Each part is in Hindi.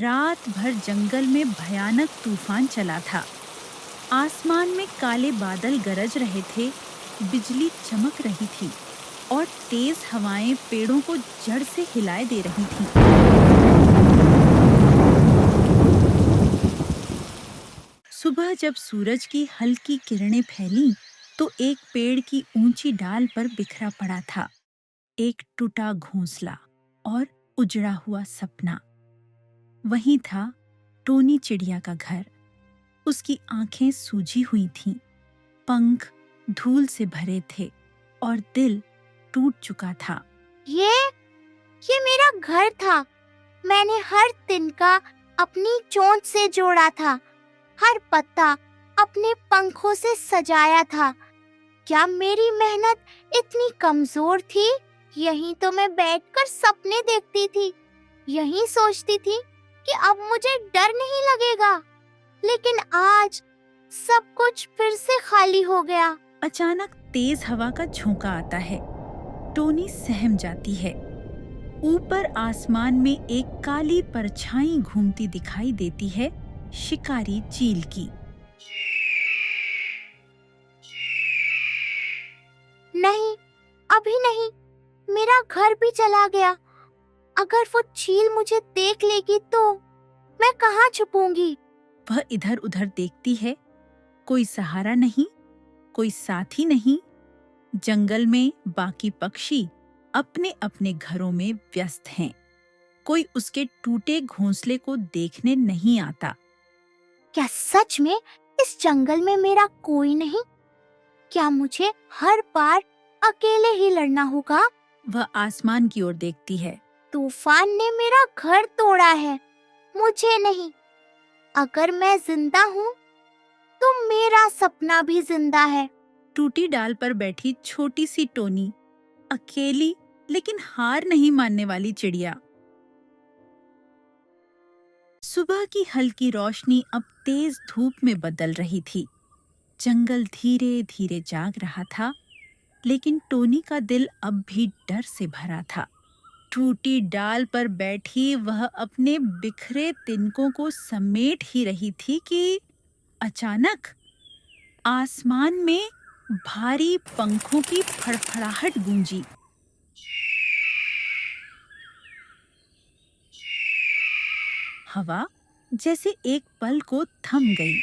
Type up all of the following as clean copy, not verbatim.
रात भर जंगल में भयानक तूफान चला था। आसमान में काले बादल गरज रहे थे, बिजली चमक रही थी और तेज हवाएं पेड़ों को जड़ से हिलाए दे रही थीं। सुबह जब सूरज की हल्की किरणें फैलीं, तो एक पेड़ की ऊंची डाल पर बिखरा पड़ा था एक टूटा घोंसला और उजड़ा हुआ सपना। वहीं था टोनी चिड़िया का घर। उसकी आंखें सूजी हुई थीं, पंख धूल से भरे थे और दिल टूट चुका था। ये ये मेरा घर था। मैंने हर तिनका अपनी चोंच से जोड़ा था, हर पत्ता अपने पंखों से सजाया था। क्या मेरी मेहनत इतनी कमजोर थी? यहीं तो मैं बैठकर सपने देखती थी, यहीं सोचती थी कि अब मुझे डर नहीं लगेगा। लेकिन आज सब कुछ फिर से खाली हो गया। अचानक तेज हवा का झोंका आता है। टोनी सहम जाती है। ऊपर आसमान में एक काली परछाई घूमती दिखाई देती है, शिकारी चील की। नहीं, अभी नहीं, मेरा घर भी चला गया। अगर वो चील मुझे देख लेगी तो मैं कहाँ छुपूंगी? वह इधर उधर देखती है। कोई सहारा नहीं, कोई साथी नहीं। जंगल में बाकी पक्षी अपने अपने घरों में व्यस्त हैं। कोई उसके टूटे घोंसले को देखने नहीं आता। क्या सच में इस जंगल में मेरा कोई नहीं? क्या मुझे हर बार अकेले ही लड़ना होगा? वह आसमान की ओर देखती है। तूफान ने मेरा घर तोड़ा है, मुझे नहीं। अगर मैं जिंदा हूँ तो मेरा सपना भी जिंदा है। टूटी डाल पर बैठी छोटी सी टोनी, अकेली लेकिन हार नहीं मानने वाली चिड़िया। सुबह की हल्की रोशनी अब तेज धूप में बदल रही थी। जंगल धीरे धीरे जाग रहा था, लेकिन टोनी का दिल अब भी डर से भरा था। टूटी डाल पर बैठी वह अपने बिखरे तिनकों को समेट ही रही थी कि अचानक आसमान में भारी पंखों की फड़फड़ाहट गूंजी। हवा जैसे एक पल को थम गई।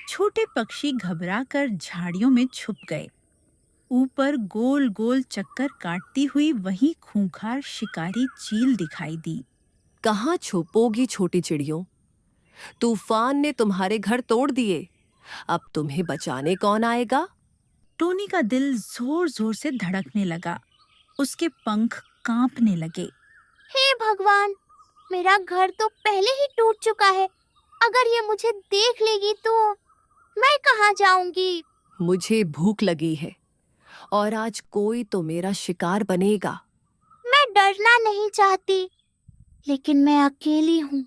छोटे पक्षी घबराकर झाड़ियों में छुप गए। ऊपर गोल गोल चक्कर काटती हुई वही खूंखार शिकारी चील दिखाई दी। कहाँ छुपोगी छोटी चिड़ियों? तूफान ने तुम्हारे घर तोड़ दिए। अब तुम्हें बचाने कौन आएगा? टोनी का दिल जोर जोर से धड़कने लगा। उसके पंख कांपने लगे। हे भगवान, मेरा घर तो पहले ही टूट चुका है। अगर ये मुझे देख लेगी तो मैं कहाँ जाऊंगी? मुझे भूख लगी है और आज कोई तो मेरा शिकार बनेगा। मैं डरना नहीं चाहती, लेकिन मैं अकेली हूँ,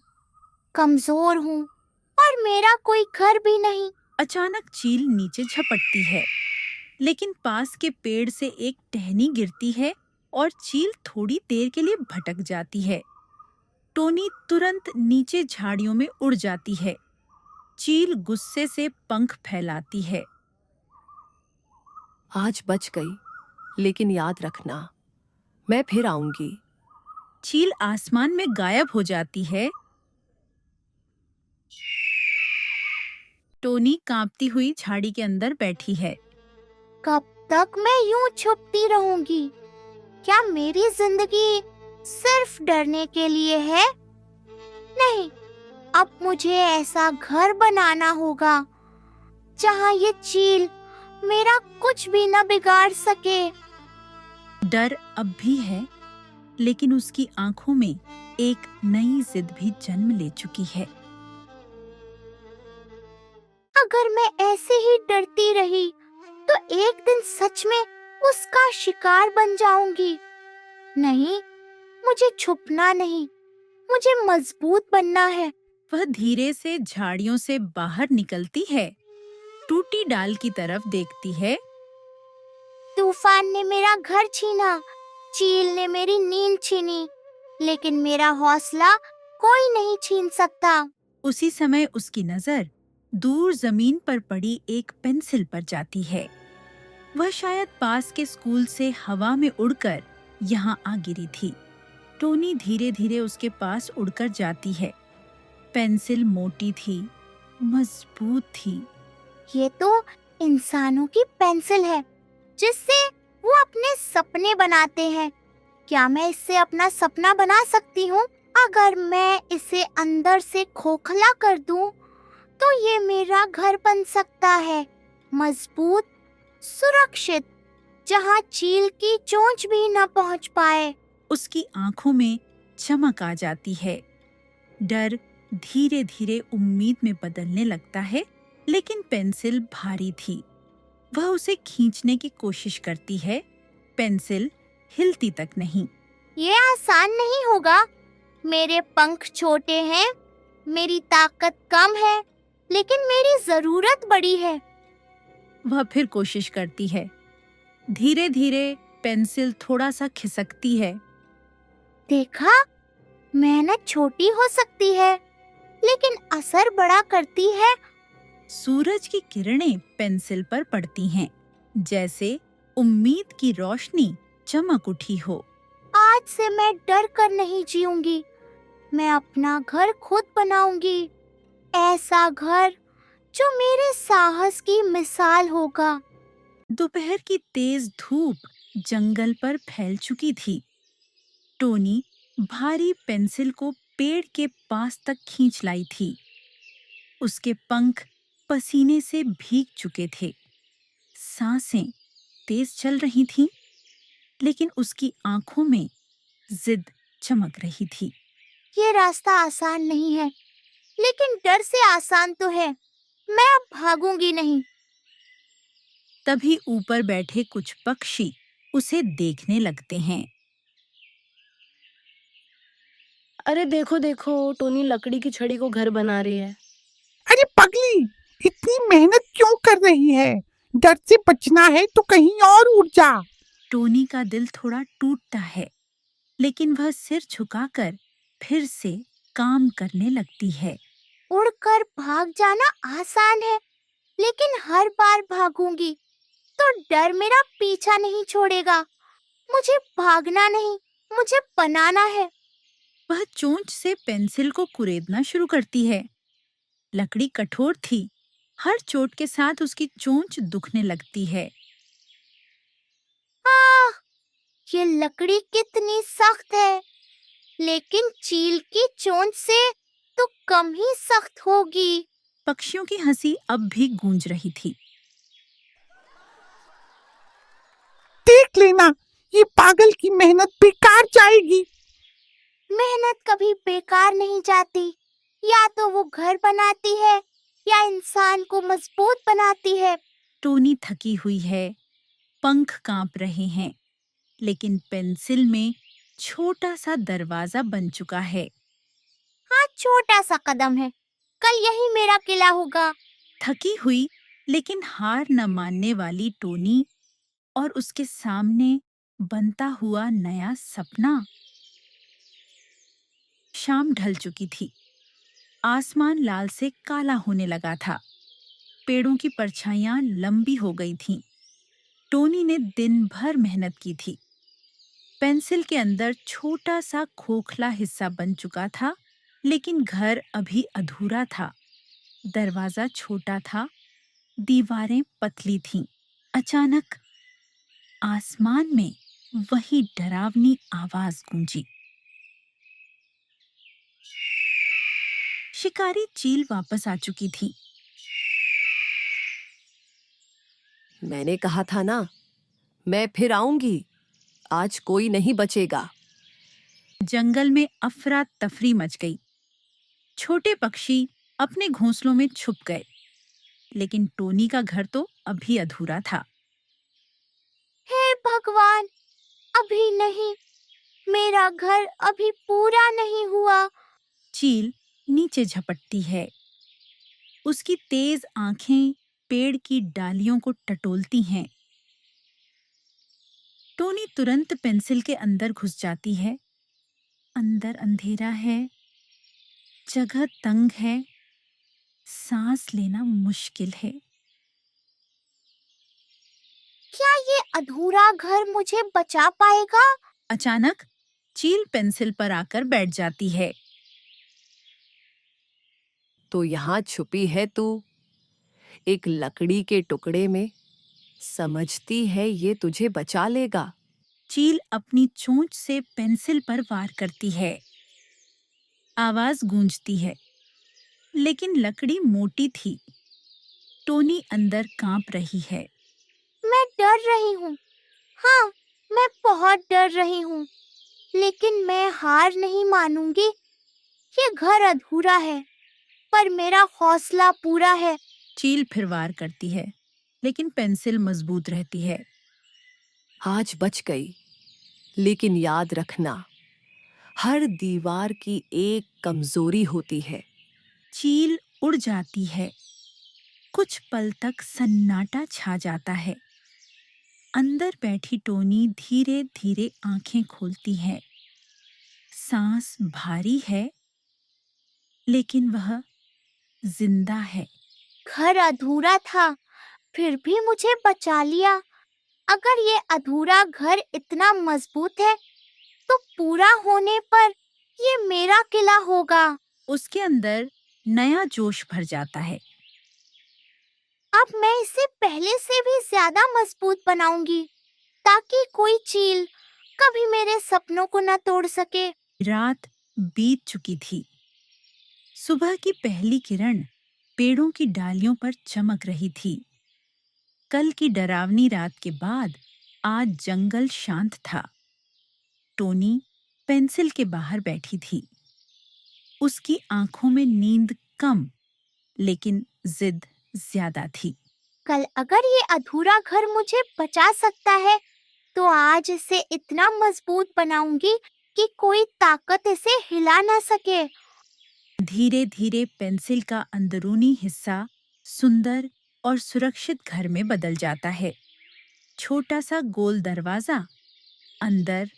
कमजोर हूँ और मेरा कोई घर भी नहीं। अचानक चील नीचे झपटती है, लेकिन पास के पेड़ से एक टहनी गिरती है और चील थोड़ी देर के लिए भटक जाती है। टोनी तुरंत नीचे झाड़ियों में उड़ जाती है। चील गुस्से से पंख फैलाती है। आज बच गई, लेकिन याद रखना, मैं फिर आऊंगी। चील आसमान में गायब हो जाती है। टोनी कांपती हुई झाड़ी के अंदर बैठी है। कब तक मैं यूं छुपती रहूंगी? क्या मेरी जिंदगी सिर्फ डरने के लिए है? नहीं, अब मुझे ऐसा घर बनाना होगा जहाँ ये चील मेरा कुछ भी न बिगाड़ सके। डर अब भी है, लेकिन उसकी आंखों में एक नई जिद भी जन्म ले चुकी है। अगर मैं ऐसे ही डरती रही तो एक दिन सच में उसका शिकार बन जाऊंगी। नहीं, मुझे छुपना नहीं, मुझे मजबूत बनना है। वह धीरे से झाड़ियों से बाहर निकलती है, टूटी डाल की तरफ देखती है। तूफान ने मेरा घर छीना, चील ने मेरी नींद छीनी, लेकिन मेरा हौसला कोई नहीं छीन सकता। उसी समय उसकी नजर दूर जमीन पर पड़ी एक पेंसिल पर जाती है। वह शायद पास के स्कूल से हवा में उड़कर यहाँ आ गिरी थी। टोनी धीरे धीरे उसके पास उड़कर जाती है। पेंसिल मोटी थी, मजबूत थी। ये तो इंसानों की पेंसिल है जिससे वो अपने सपने बनाते हैं। क्या मैं इससे अपना सपना बना सकती हूँ? अगर मैं इसे अंदर से खोखला कर दूं, तो ये मेरा घर बन सकता है, मजबूत, सुरक्षित, जहाँ चील की चोंच भी न पहुँच पाए। उसकी आंखों में चमक आ जाती है। डर धीरे धीरे उम्मीद में बदलने लगता है, लेकिन पेंसिल भारी थी। वह उसे खींचने की कोशिश करती है। पेंसिल हिलती तक नहीं। ये आसान नहीं होगा। मेरे पंख छोटे हैं, मेरी ताकत कम है, लेकिन मेरी जरूरत बड़ी है। वह फिर कोशिश करती है। धीरे धीरे पेंसिल थोड़ा सा खिसकती है। देखा, मेहनत छोटी हो सकती है, लेकिन असर बड़ा करती है। सूरज की किरणें पेंसिल पर पड़ती हैं, जैसे उम्मीद की रोशनी चमक उठी हो। आज से मैं डर कर नहीं जीऊंगी। मैं अपना घर खुद बनाऊंगी, ऐसा घर जो मेरे साहस की मिसाल होगा। दोपहर की तेज धूप जंगल पर फैल चुकी थी। टोनी भारी पेंसिल को पेड़ के पास तक खींच लाई थी। उसके पंख पसीने से भीग चुके थे। सांसें तेज चल रही थीं, लेकिन उसकी आंखों में जिद चमक रही थी। ये रास्ता आसान नहीं है, लेकिन डर से आसान तो है। मैं अब भागूंगी नहीं। तभी ऊपर बैठे कुछ पक्षी उसे देखने लगते हैं। अरे देखो देखो, टोनी लकड़ी की छड़ी को घर बना रही है। अरे पगली, इतनी मेहनत क्यों कर रही है? डर से बचना है तो कहीं और उड़ जा। टोनी का दिल थोड़ा टूटता है, लेकिन वह सिर झुकाकर फिर से काम करने लगती है। उड़कर भाग जाना आसान है, लेकिन हर बार भागूंगी तो डर मेरा पीछा नहीं छोड़ेगा। मुझे भागना नहीं, मुझे बनाना है। वह चोंच से पेंसिल को कुरेदना शुरू करती है। लकड़ी कठोर थी। हर चोट के साथ उसकी चोंच दुखने लगती है। आह, ये लकड़ी कितनी सख्त है, लेकिन चील की चोंच से तो कम ही सख्त होगी। पक्षियों की हंसी अब भी गूंज रही थी। देख लेना, ये पागल की मेहनत बेकार जाएगी। मेहनत कभी बेकार नहीं जाती। या तो वो घर बनाती है या इंसान को मजबूत बनाती है। टोनी थकी हुई है, पंख कांप रहे हैं, लेकिन पेंसिल में छोटा सा दरवाजा बन चुका है। हाँ, छोटा सा कदम है, कल यही मेरा किला होगा। थकी हुई लेकिन हार न मानने वाली टोनी और उसके सामने बनता हुआ नया सपना। शाम ढल चुकी थी। आसमान लाल से काला होने लगा था। पेड़ों की परछाइयां लंबी हो गई थीं। टोनी ने दिन भर मेहनत की थी। पेंसिल के अंदर छोटा सा खोखला हिस्सा बन चुका था, लेकिन घर अभी अधूरा था। दरवाजा छोटा था, दीवारें पतली थीं। अचानक आसमान में वही डरावनी आवाज गूंजी। शिकारी चील वापस आ चुकी थी। मैंने कहा था ना, मैं फिर आऊंगी। आज कोई नहीं बचेगा। जंगल में अफरा तफरी मच गई। छोटे पक्षी अपने घोंसलों में छुप गए, लेकिन टोनी का घर तो अभी अधूरा था। हे भगवान, अभी नहीं, मेरा घर अभी पूरा नहीं हुआ। चील नीचे झपटती है। उसकी तेज आंखें पेड़ की डालियों को टटोलती हैं। टोनी तुरंत पेंसिल के अंदर घुस जाती है। अंदर अंधेरा है, जगह तंग है, सांस लेना मुश्किल है। क्या ये अधूरा घर मुझे बचा पाएगा? अचानक चील पेंसिल पर आकर बैठ जाती है। तो यहाँ छुपी है तू, एक लकड़ी के टुकड़े में। समझती है ये तुझे बचा लेगा। चील अपनी चोंच से पेंसिल पर वार करती है। आवाज गूंजती है, लेकिन लकड़ी मोटी थी। टोनी अंदर कांप रही है। मैं डर रही हूँ। हाँ, मैं बहुत डर रही हूँ। लेकिन मैं हार नहीं मानूंगी। ये घर अधूरा है, पर मेरा हौसला पूरा है। चील फिर वार करती है, लेकिन पेंसिल मजबूत रहती है। आज बच गई, लेकिन याद रखना, हर दीवार की एक कमजोरी होती है। चील उड़ जाती है। कुछ पल तक सन्नाटा छा जाता है। अंदर बैठी टोनी धीरे धीरे आंखें खोलती है। सांस भारी है, लेकिन वह जिंदा है। घर अधूरा था, फिर भी मुझे बचा लिया। अगर ये अधूरा घर इतना मजबूत है, तो पूरा होने पर ये मेरा किला होगा। उसके अंदर नया जोश भर जाता है। अब मैं इसे पहले से भी ज्यादा मजबूत बनाऊंगी, ताकि कोई चील कभी मेरे सपनों को न तोड़ सके। रात बीत चुकी थी। सुबह की पहली किरण पेड़ों की डालियों पर चमक रही थी। कल की डरावनी रात के बाद आज जंगल शांत था। टोनी पेंसिल के बाहर बैठी थी। उसकी आंखों में नींद कम, लेकिन जिद ज्यादा थी। कल अगर ये अधूरा घर मुझे बचा सकता है, तो आज इसे इतना मजबूत बनाऊंगी कि कोई ताकत इसे हिला ना सके। धीरे धीरे पेंसिल का अंदरूनी हिस्सा सुंदर और सुरक्षित घर में बदल जाता है। छोटा सा गोल दरवाजा, अंदर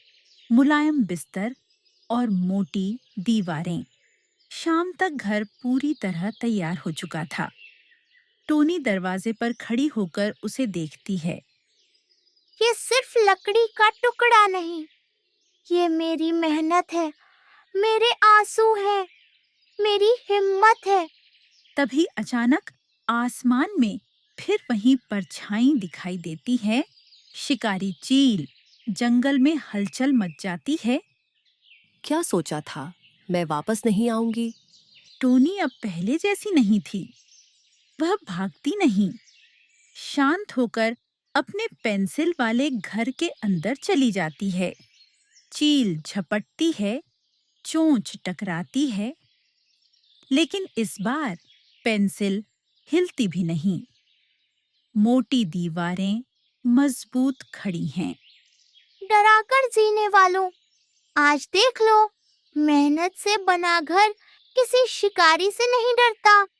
मुलायम बिस्तर और मोटी दीवारें। शाम तक घर पूरी तरह तैयार हो चुका था। टोनी दरवाजे पर खड़ी होकर उसे देखती है। ये सिर्फ लकड़ी का टुकड़ा नहीं, ये मेरी मेहनत है, मेरे आंसू हैं, मेरी हिम्मत है। तभी अचानक आसमान में फिर वही परछाई दिखाई देती है। शिकारी चील। जंगल में हलचल मच जाती है। क्या सोचा था, मैं वापस नहीं आऊंगी? टोनी अब पहले जैसी नहीं थी। वह भागती नहीं, शांत होकर अपने पेंसिल वाले घर के अंदर चली जाती है। चील झपटती है, चोंच टकराती है, लेकिन इस बार पेंसिल हिलती भी नहीं। मोटी दीवारें मजबूत खड़ी हैं। डराकर जीने वालों, आज देख लो, मेहनत से बना घर किसी शिकारी से नहीं डरता।